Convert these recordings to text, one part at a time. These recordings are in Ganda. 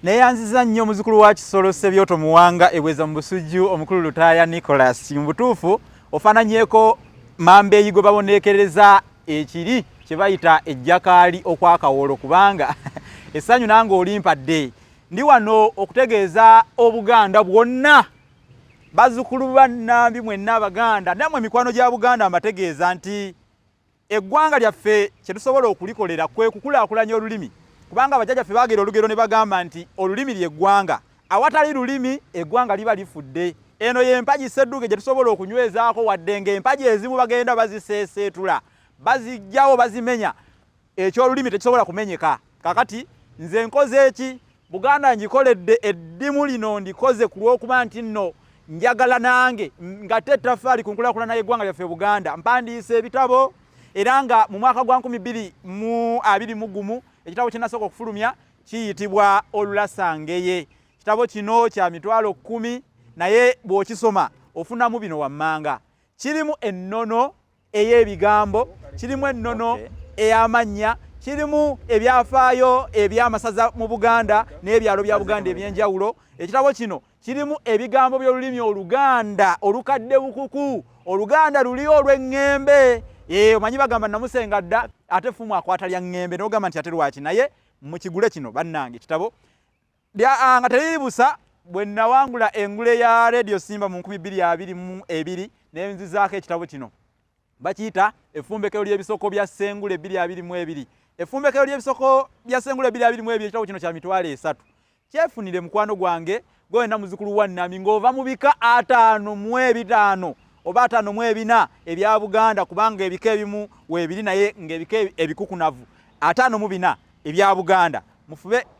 Neyanziza nnyo muzukulu wa Kisolo Ssebyoto Muwanga eweza mu Busujju omukulu Lutaaya Nicholas mu butuufu ofananyeko Mambeeyi gwe babonekereza ekiri kye bayita ejjakaali okwakawolo kubanga essanyu nange olimpadde ndi wano okutegeeza Obuganda bwonna bazzukulu bannambi mwenna Abaganda nammwe mikwano gya Buganda amategeeza nti eggwanga lyaffe kye tusobola okulikolera kwe kukulaakulanya olulimi kubanga abajjajjaffe baagera olugero ne bagamba nti olulimi ly'eggwanga awatali lulimi eggwanga liba lifudde. Eno y'empagi Ssedduge gye tusobola okunywezaako wadde ng'empagi ezimu bagenda baziseeseetula bazijjawo bazimenya ekyolulimi tekisobola kumenyeka. Kakati nze nkoze eki Buganda ngikoledde eddimu lino ndikoze ku lw'okuba nti nno njagala nange ngate ettaffaali ku nkulaakulana y'eggwanga lyaffe Buganda mpandiise ebitabo era nga mu mwaka gwa 2021 ekitabo kye nasooka okufulumya kiyitibwa Olulasangeye. Kitabo kino kya mitwalo 10 naye bw'okisoma ofunamu bino wammanga. Kirimu ennono ey'ebigambo, kirimu ennono ey'amannya, kirimu ebyafaayo eby'amasaza mu Buganda n'ebyalo bya Buganda eby'enjawulo. Ekitabo kino kirimu ebigambo by'olulimi Oluganda olukadde bukuku. Oluganda luli olw'eŋŋembe. Omanyi bagamba namusenga dda ate fumu akwata lya ŋŋembe n'ogamba nti ate lwaki naye mukigule kino bannange kitabo nga teriri busa bwe nawangula engule ya Radio Simba mu 2022 n'enzizaako ekitabo kino bakiyita effumbekero ly'ebisoko bya Ssengule 2022. Effumbekero ly'ebisoko bya Ssengule 2022 ekitabo kino kya mitwalo 3 kyefunire mukwano gwange gwena muzzukulu wa nnami ng'ova mu bika 55 oba 54 ebya Buganda kubanga ebika ebimu weebiri naye ng'ebika ebikukunavu 54 ebya Buganda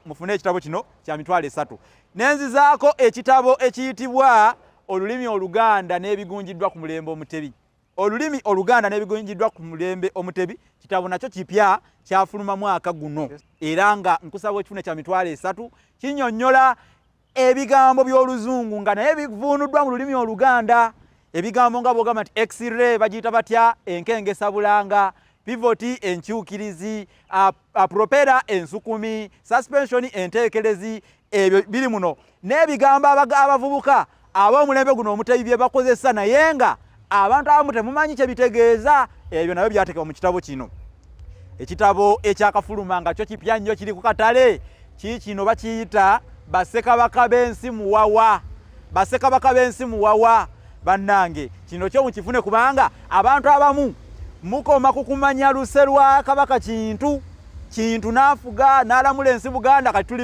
mufune ekitabo kino kya mitwalo 3. Nenzizaako ekitabo ekiyitibwa Olulimi Oluganda n'ebigunjiddwa ku mulembe Omutebi. Olulimi Oluganda n'ebigunjiddwa ku mulembe Omutebi kitabo nakyo kipya kyafuluma mwaka guno era nga nkusaba ekifune kya mitwalo 3 kinnyonnyola ebigambo by'Oluzungu nga naye bivuunuddwa mu lulimi Oluganda. Ebigambo nga bwogamba nti X-ray bagiyita batya enkengesa bulanga, pivoti enkyukirizi, propeller ensukumi, suspension enteekerezi, ebyo biri muno n'ebigambo abavubuka ab'omulembe guno Omutebi bye bakozesa naye nga abantu abamu temumanyi kye bitegeeza. Ebyo nabyo byateekebwa mu kitabo kino. Ekitabo ekyakafuluma nga kyo kipya nnyo kiri ku katale kiikino bakiyita Bassekabaka b'ensi muwawa. Bassekabaka b'ensi muwawa bannange kino kyo mukifune kubanga abantu abamu mukoma kukumanya luse lwa Kabaka Kintu n'afuga n'alamula ensi Buganda kati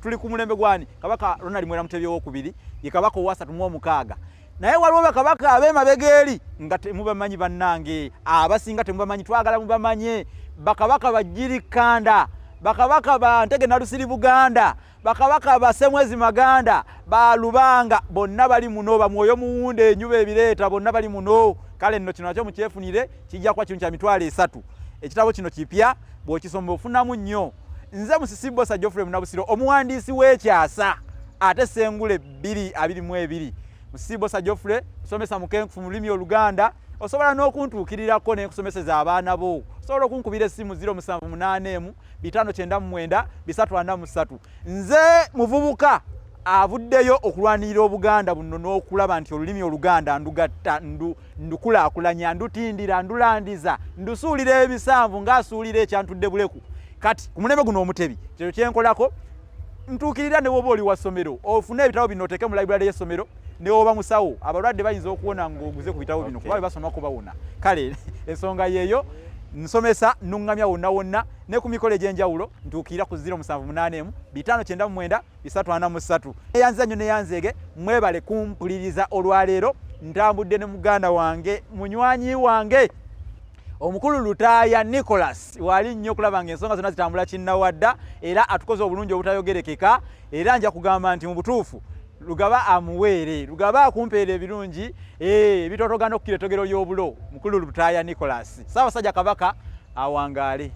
tuli ku mulembe gwani Kabaka Ronald Mwera Mutebi II ye Kabaka owa 36 naye waliwo bakabaka ab'emabega eri nga temubamanyi bannange abasinga temubamanyi twagala mubamanye bakabaka Bajirikanda, bakabaka ba Ntege Nalusiri Buganda, bakabaka ba Semwezi Maganda, ba Lubanga bonna bali muno, ba Mwoyo Muwunde Enjuba Ebireeta bonna bali muno. Kale nno kino nakyo mukyefunire kijja kwa kino kya mitwalo 3. Ekitabo kino kipya bw'okisoma ofunamu nnyo. Nze Musisibbosa Geoffrey Munnabusiro omuwandiisi w'ekyasa ate Ssengule 2022. Musisibbosa Geoffrey somesa mukenkufu mu lulimi Oluganda. Osobola n'okuntuukirirako ne kusomeseza abaana bo. Osobola okunkubira essimu 078 599 343. Nze muvubuka avuddeyo okulwanirira Obuganda buno n'okulaba nti olulimi Oluganda ndugatta ndukulaakulanya ndutindira ndulandiza ndusuulira ebisanvu ng'asuulira ekyantudde buleku. Kati ku mulembe guno Omutebi kyo kyenkolako ntuukirira ne woba oli wa ssomero ofune ebitabo bino oteeke mu library y'essomero ne woba musawo abalwadde bayinza okuwona ng'oguze ku bitabo bino kuba basomako bawona. Kale ensonga yeeyo nsomesa nnuŋŋamya wonna wonna ne ku mikolo egy'enjawulo ntuukira ku 078 599 343. Eyanziza nnyo neyanzeege mwebale kumpuliriza olwaleero ntambudde ne muganda wange munywanyi wange omukulu Lutaaya Nicholas wali nnyo okulaba ng'ensonga zonna zitambula kinnawadda era atukoze obulungi obutayogerekeka era nja kugamba nti mu butuufu Lugaba amuweere Lugaba akumpeera ebirungi ebitotogana okukkira ettogero ly'obulo mukulu Lutaaya Nicholas Ssaabasajja Kabaka awangaale.